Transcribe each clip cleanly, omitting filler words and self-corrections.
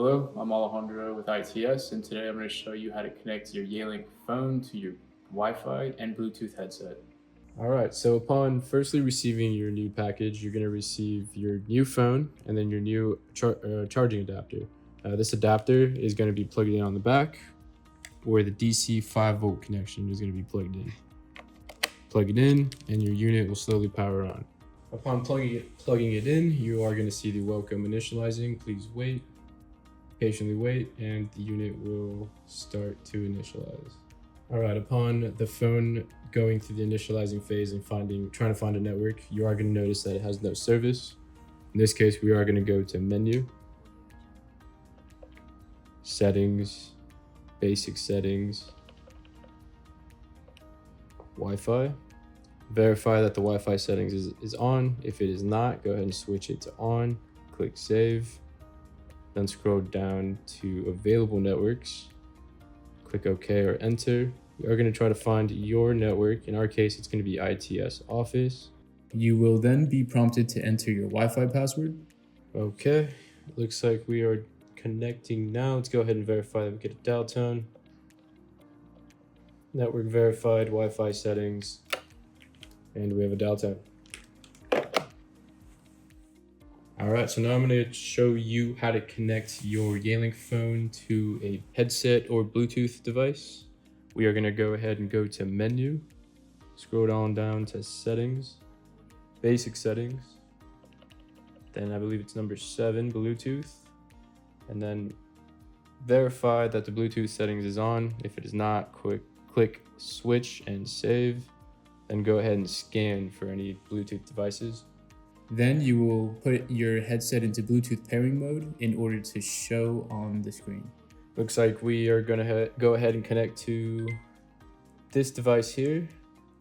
Hello, I'm Alejandro with ITS, and today I'm going to show you how to connect your Yealink phone to your Wi-Fi and Bluetooth headset. All right, so upon firstly receiving your new package, you're going to receive your new phone and then your new charging adapter. This adapter is going to be plugged in on the back where the DC 5-volt connection is going to be plugged in. Plug it in and your unit will slowly power on. Upon plugging it in, you are going to see the welcome initializing. Please wait, patiently wait, and the unit will start to initialize. All right, upon the phone going through the initializing phase and trying to find a network, you are going to notice that it has no service. In this case, we are going to go to menu, settings, basic settings, Wi-Fi. Verify that the Wi-Fi settings is on. If it is not, go ahead and switch it to on. Click save. Then scroll down to available networks. Click OK or enter. We are going to try to find your network. In our case, it's going to be ITS Office. You will then be prompted to enter your Wi-Fi password. Okay, looks like we are connecting now. Let's go ahead and verify that we get a dial tone. Network verified, Wi-Fi settings, and we have a dial tone. All right, so now I'm going to show you how to connect your Yealink phone to a headset or Bluetooth device. We are going to go ahead and go to menu, scroll down to settings, basic settings. Then I believe it's number 7, Bluetooth. And then verify that the Bluetooth settings is on. If it is not, click switch and save. Then go ahead and scan for any Bluetooth devices. Then you will put your headset into Bluetooth pairing mode in order to show on the screen. Looks like we are gonna go ahead and connect to this device here.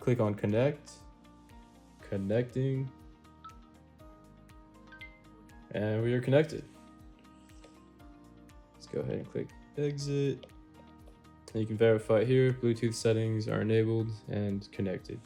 Click on connect, connecting, and we are connected. Let's go ahead and click exit. And you can verify here, Bluetooth settings are enabled and connected.